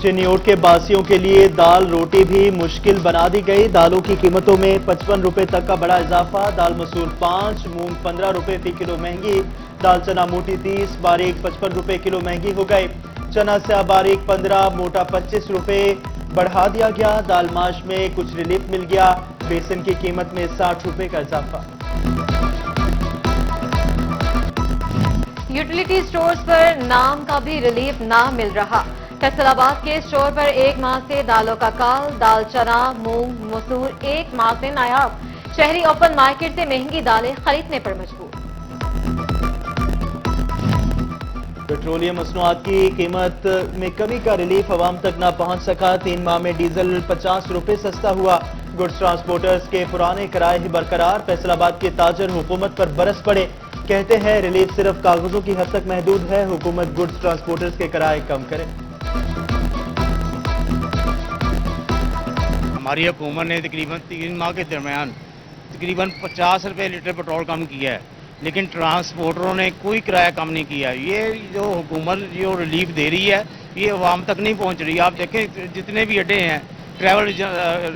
چنیوٹ کے باسیوں کے لیے دال روٹی بھی مشکل بنا دی گئی. دالوں کی قیمتوں میں 55 روپے تک کا بڑا اضافہ. دال مسور 5, مونگ 15 روپے فی کلو مہنگی. دال چنا موٹی 30, باریک 55 روپے کلو مہنگی ہو گئے. چنا سیاہ باریک 15, موٹا 25 روپے بڑھا دیا گیا. دال ماش میں کچھ ریلیف مل گیا. بیسن کی قیمت میں 60 روپے کا اضافہ. یوٹیلیٹی سٹورز پر نام کا بھی ریلیف نہ مل رہا. فیصل آباد کے اسٹور پر ایک ماہ سے دالوں کا کال. دال چنا مونگ مسور ایک ماہ سے نایاب. شہری اوپن مارکیٹ سے مہنگی دالیں خریدنے پر مجبور. پیٹرولیم مصنوعات کی قیمت میں کمی کا ریلیف عوام تک نہ پہنچ سکا. 3 ماہ میں ڈیزل 50 روپے سستا ہوا. گڈز ٹرانسپورٹرز کے پرانے کرائے ہی برقرار. فیصل آباد کے تاجر حکومت پر برس پڑے. کہتے ہیں ریلیف صرف کاغذوں کی حد تک محدود ہے. حکومت گڈز ٹرانسپورٹرز کے کرائے کم کرے. ہماری حکومت نے تقریباً 3 ماہ کے درمیان تقریباً 50 روپے لیٹر پیٹرول کم کیا ہے، لیکن ٹرانسپورٹروں نے کوئی کرایہ کم نہیں کیا. یہ جو حکومت جو ریلیف دے رہی ہے یہ عوام تک نہیں پہنچ رہی. آپ دیکھیں جتنے بھی اڈے ہیں، ٹریول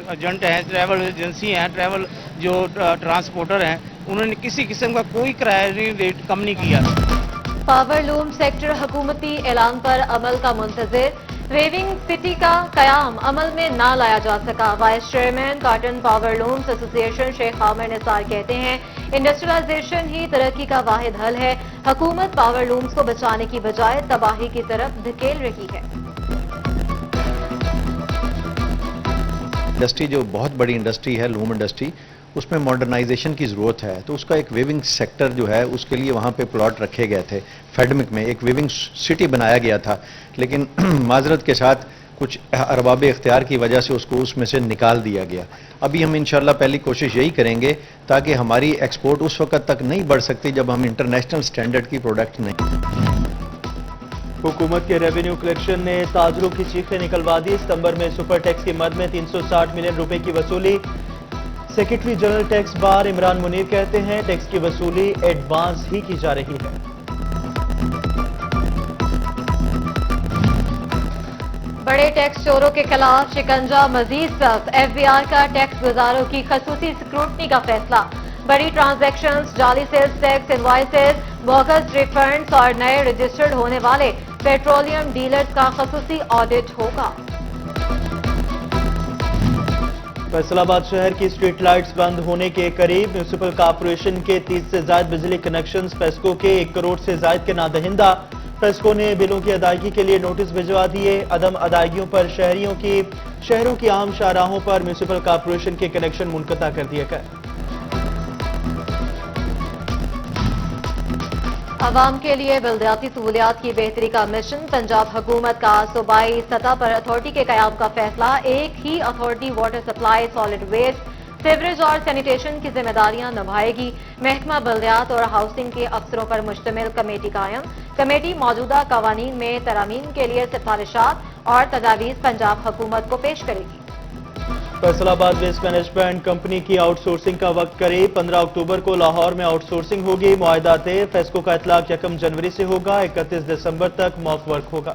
ایجنٹ ہیں، ٹریول ایجنسی ہیں، ٹریول جو ٹرانسپورٹر ہیں، انہوں نے کسی قسم کا کوئی کرایہ ریٹ کم نہیں کیا. پاور لوم سیکٹر حکومتی اعلان پر عمل کا منتظر. ویونگ سٹی کا قیام عمل میں نہ لایا جا سکا. Vice chairman cotton power looms ایسوسی ایشن شیخ عامر نثار کہتے ہیں انڈسٹریلائزیشن ہی ترقی کا واحد حل ہے. حکومت پاور لومز کو بچانے کی بجائے تباہی کی طرف دھکیل رہی ہے. انڈسٹری جو بہت بڑی انڈسٹری ہے لوم انڈسٹری، اس میں ماڈرنائزیشن کی ضرورت ہے. تو اس کا ایک ویونگ سیکٹر جو ہے اس کے لیے وہاں پہ پلاٹ رکھے گئے تھے. فیڈمک میں ایک ویونگ سٹی بنایا گیا تھا، لیکن معذرت کے ساتھ کچھ ارباب اختیار کی وجہ سے اس کو اس میں سے نکال دیا گیا. ابھی ہم انشاءاللہ پہلی کوشش یہی کریں گے تاکہ ہماری ایکسپورٹ اس وقت تک نہیں بڑھ سکتی جب ہم انٹرنیشنل سٹینڈرڈ کی پروڈکٹ نہیں. حکومت کے ریونیو کلیکشن نے تاجروں کی چیخیں نکلوا دی. ستمبر میں سپر ٹیکس کی مد میں 360 ملین روپے کی وصولی. سیکرٹری جنرل ٹیکس بار عمران منیر کہتے ہیں ٹیکس کی وصولی ایڈوانس ہی کی جا رہی ہے. بڑے ٹیکس چوروں کے خلاف شکنجہ مزید سخت. ایف بی آر کا ٹیکس گزاروں کی خصوصی سکروٹنی کا فیصلہ. بڑی ٹرانزیکشنز، جعلی sales tax invoices, bogus refunds اور نئے رجسٹرڈ ہونے والے پیٹرولیم ڈیلرز کا خصوصی آڈٹ ہوگا. فیصل آباد شہر کی اسٹریٹ لائٹس بند ہونے کے قریب. میونسپل کارپوریشن کے 30 سے زائد بجلی کنیکشنز پیسکو کے 1 کروڑ سے زائد کے نادہندہ. پیسکو نے بلوں کی ادائیگی کے لیے نوٹس بھجوا دیے. عدم ادائیگیوں پر شہروں کی عام شاہراہوں پر میونسپل کارپوریشن کے کنیکشن منقطع کر دیے گئے. عوام کے لیے بلدیاتی سہولیات کی بہتری کا مشن. پنجاب حکومت کا صوبائی سطح پر اتھارٹی کے قیام کا فیصلہ. ایک ہی authority water supply, solid waste, sewerage اور سینیٹیشن کی ذمہ داریاں نبھائے گی. محکمہ بلدیات اور ہاؤسنگ کے افسروں پر مشتمل کمیٹی قائم. کمیٹی موجودہ قوانین میں ترامیم کے لیے سفارشات اور تجاویز پنجاب حکومت کو پیش کرے گی. فیصل آباد ویسٹ مینجمنٹ کمپنی کی آؤٹ سورسنگ کا وقت قریب. 15 اکتوبر کو لاہور میں آؤٹ سورسنگ ہوگی. معاہدہ طے. فیسکو کا اطلاق 1 جنوری سے ہوگا. 31 دسمبر تک موک ورک ہوگا.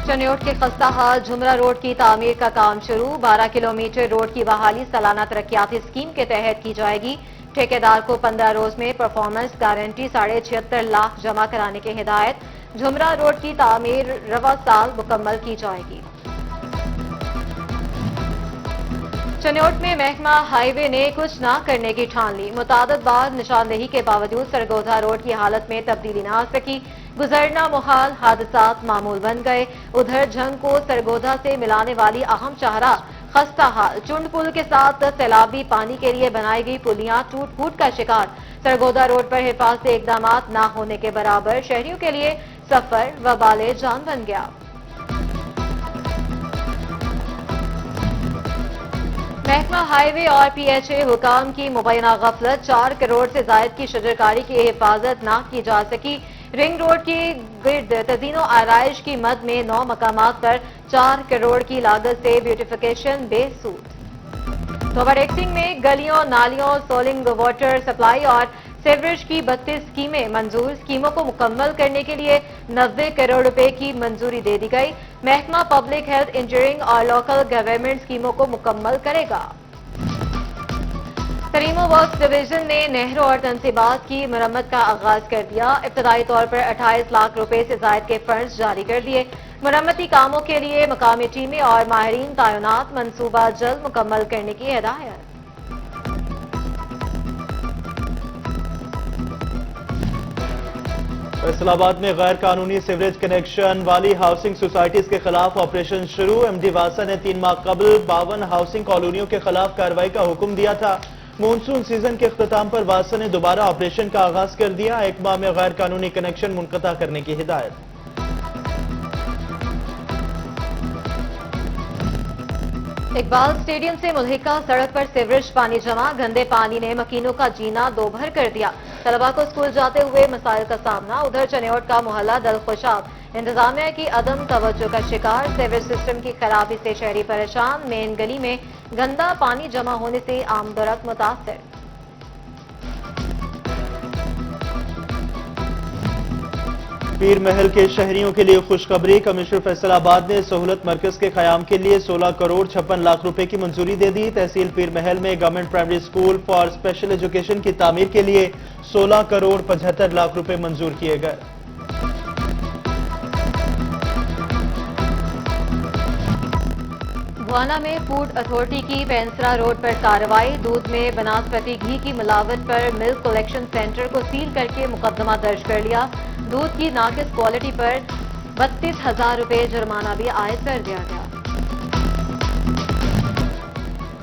چنیوٹ کے خستہ حال جھمرا روڈ کی تعمیر کا کام شروع. 12 کلومیٹر روڈ کی بحالی سالانہ ترقیاتی اسکیم کے تحت کی جائے گی. ٹھیکیدار کو 15 روز میں پرفارمنس گارنٹی 76.5 لاکھ جمع کرانے کی ہدایت. جھمرا روڈ کی تعمیر رواں سال مکمل کی جائے گی. چنیوٹ میں محکمہ ہائی وے نے کچھ نہ کرنے کی ٹھان لی. متعدد بار نشاندہی کے باوجود سرگودا روڈ کی حالت میں تبدیلی نہ آ سکی. گزرنا محال، حادثات معمول بن گئے. ادھر جھنگ کو سرگودا سے ملانے والی اہم شاہراہ خستہ حال. چنڈ پل کے ساتھ سیلابی پانی کے لیے بنائی گئی پلیاں ٹوٹ پھوٹ کا شکار. سرگودا روڈ پر حفاظتی اقدامات نہ ہونے کے برابر. شہریوں کے لیے سفر وبال جان بن گیا. محکمہ ہائی وے اور پی ایچ اے حکام کی مبینہ غفلت. 4 کروڑ سے زائد کی شجرکاری کی حفاظت نہ کی جا سکی. رنگ روڈ کی گرد تزئین و آرائش کی مد میں 9 مقامات پر 4 کروڑ کی لاگت سے بیوٹیفیکیشن بے سود. اوور ٹیکسنگ میں گلیوں، نالیوں، سولنگ واٹر سپلائی اور سیوریج کی 32 اسکیمیں منظور، اسکیموں کو مکمل کرنے کے لیے 90 کروڑ روپے کی منظوری دے دی گئی۔ محکمہ پبلک ہیلتھ انجینئرنگ اور لوکل گورنمنٹ اسکیموں کو مکمل کرے گا۔ تریمو ورکس ڈویژن نے نہروں اور تنصیبات کی مرمت کا آغاز کر دیا۔ ابتدائی طور پر 28 لاکھ روپے سے زائد کے فنڈز جاری کر دیے۔ مرمتی کاموں کے لیے مقامی ٹیمیں اور ماہرین تعینات، منصوبہ جلد مکمل کرنے کی ہدایت۔ فیصل آباد میں غیر قانونی سیوریج کنیکشن والی ہاؤسنگ سوسائٹیز کے خلاف آپریشن شروع۔ ایم ڈی واسا نے 3 ماہ قبل 52 ہاؤسنگ کالونیوں کے خلاف کارروائی کا حکم دیا تھا۔ مونسون سیزن کے اختتام پر واسا نے دوبارہ آپریشن کا آغاز کر دیا۔ 1 ماہ میں غیر قانونی کنیکشن منقطع کرنے کی ہدایت۔ اقبال اسٹیڈیم سے ملحقہ سڑک پر سیوریج پانی جمع، گندے پانی نے مکینوں کا جینا دوبھر کر دیا۔ طلباء کو اسکول جاتے ہوئے مسائل کا سامنا۔ ادھر چنیوٹ کا محلہ دلخوشاب انتظامیہ کی عدم توجہ کا شکار، سیوریج سسٹم کی خرابی سے شہری پریشان۔ مین گلی میں گندا پانی جمع ہونے سے آمد و رفت متاثر۔ پیر محل کے شہریوں کے لیے خوشخبری، کمشنر فیصل آباد نے سہولت مرکز کے قیام کے لیے 16 کروڑ 56 لاکھ روپے کی منظوری دے دی۔ تحصیل پیر محل میں government primary school for special education کی تعمیر کے لیے 16 کروڑ 75 لاکھ روپے منظور کیے گئے۔ گوانا میں فوڈ اتھارٹی کی پینسرا روڈ پر کارروائی، دودھ میں بناسپتی گھی کی ملاوٹ پر ملک کلیکشن سینٹر کو سیل کر کے مقدمہ درج کر لیا۔ دودھ کی ناقص کوالٹی پر 32,000 روپے جرمانہ بھی عائد کر دیا گیا۔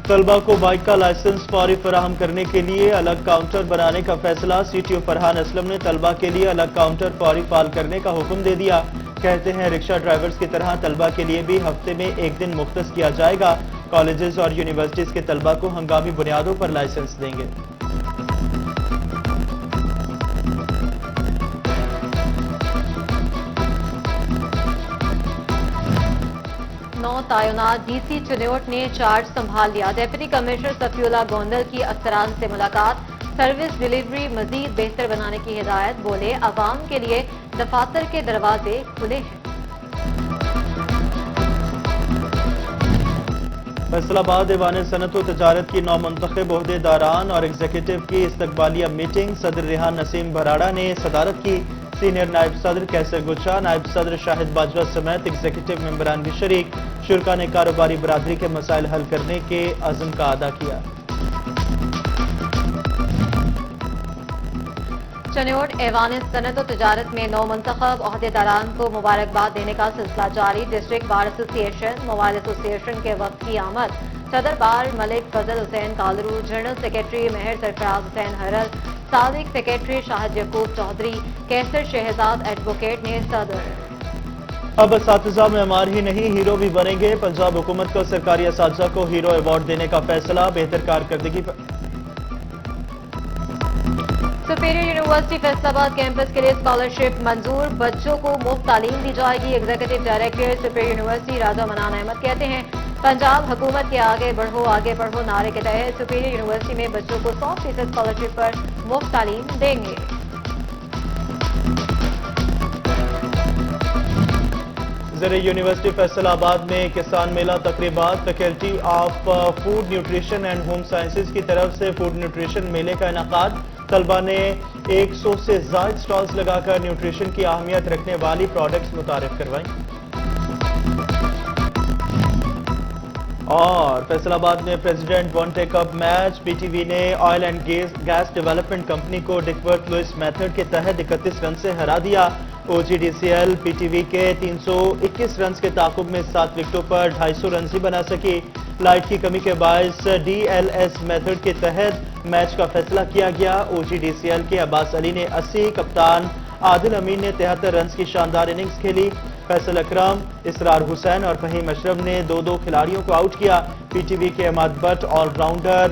طلبہ کو بائیک کا لائسنس فوری فراہم کرنے کے لیے الگ کاؤنٹر بنانے کا فیصلہ، C T O Farhan Aslam نے طلبہ کے لیے الگ کاؤنٹر فوری فعال کرنے کا حکم دے دیا۔ کہتے ہیں رکشہ ڈرائیورز کی طرح طلبہ کے لیے بھی ہفتے میں 1 دن مختص کیا جائے گا۔ کالجز اور یونیورسٹیز کے طلبہ کو ہنگامی بنیادوں پر لائسنس دیں گے۔ نو تعینات ڈی سی چنیوٹ نے چارج سنبھال لیا۔ ڈپٹی کمشنر صفی اللہ گوندل کی افسران سے ملاقات، سروس ڈیلیوری مزید بہتر بنانے کی ہدایت۔ بولے عوام کے لیے دفاتر کے دروازے کھلے ہیں۔ فیصل آباد ایوان صنعت و تجارت کی 9 منتخب عہدیداران اور ایگزیکٹو کی استقبالیہ میٹنگ، صدر ریحان نسیم بھراڑا نے صدارت کی۔ سینئر نائب صدر کیسر گچا، نائب صدر شاہد باجوہ سمیت ایگزیکٹو ممبران بھی شریک۔ شرکا نے کاروباری برادری کے مسائل حل کرنے کے عزم کا اعادہ کیا۔ چنیوٹ ایوان صنعت و تجارت میں 9 منتخب عہدیداران کو مبارکباد دینے کا سلسلہ جاری۔ ڈسٹرکٹ بار ایسوسی ایشن، موبائل ایسوسی ایشن کے وقت کی آمد، صدر بار ملک فضل حسین کالرو، جنرل سیکریٹری مہر سرفراز حسین ہرل، سابق سیکریٹری شاہد یعقوب چودھری، کیسر شہزاد ایڈوکیٹ نے صدر۔ اب اساتذہ معمار ہی نہیں ہیرو بھی بنیں گے، پنجاب حکومت کا سرکاری اساتذہ کو ہیرو ایوارڈ دینے کا فیصلہ، بہتر کارکردگی پر سپیریئر یونیورسٹی فیصل آباد کیمپس کے لیے اسکالرشپ منظور، بچوں کو مفت تعلیم دی جائے گی۔ ایگزیکٹو ڈائریکٹر سپیریئر یونیورسٹی راجہ منان احمد کہتے ہیں پنجاب حکومت کے آگے بڑھو نعرے کے تحت سپیریئر یونیورسٹی میں بچوں کو 100% اسکالرشپ پر مفت تعلیم دیں گے۔ زرعی یونیورسٹی فیصل آباد میں کسان میلہ تقریبات، faculty of food nutrition and home sciences کی طرف سے فوڈ نیوٹریشن میلے کا انعقاد۔ طلبہ نے 100 سے زائد سٹالز لگا کر نیوٹریشن کی اہمیت رکھنے والی پروڈکٹس متعارف کروائیں۔ اور فیصل آباد میں president one day cup match, P T V نے oil and gas development company کو ڈکورتھ لوئس میتھڈ کے تحت 31 رن سے ہرا دیا۔ O G D C L P T V کے 321 رنز کے تعاقب میں 7 وکٹوں پر 250 رنز ہی بنا سکی۔ لائٹ کی کمی کے باعث ڈی ایل ایس میتھڈ کے تحت میچ کا فیصلہ کیا گیا۔ او جی ڈی سی ایل کے عباس علی نے 80، کپتان عادل امین نے 73 رنز کی شاندار اننگز کھیلی۔ فیصل اکرم، اسرار حسین اور فہیم اشرف نے 2 کھلاڑیوں کو آؤٹ کیا۔ پی ٹی وی کے عماد بٹ آل راؤنڈر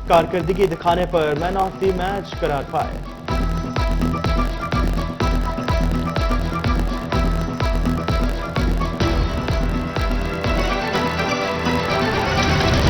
کارکردگی دکھانے پر مین آف دی میچ قرار پائے۔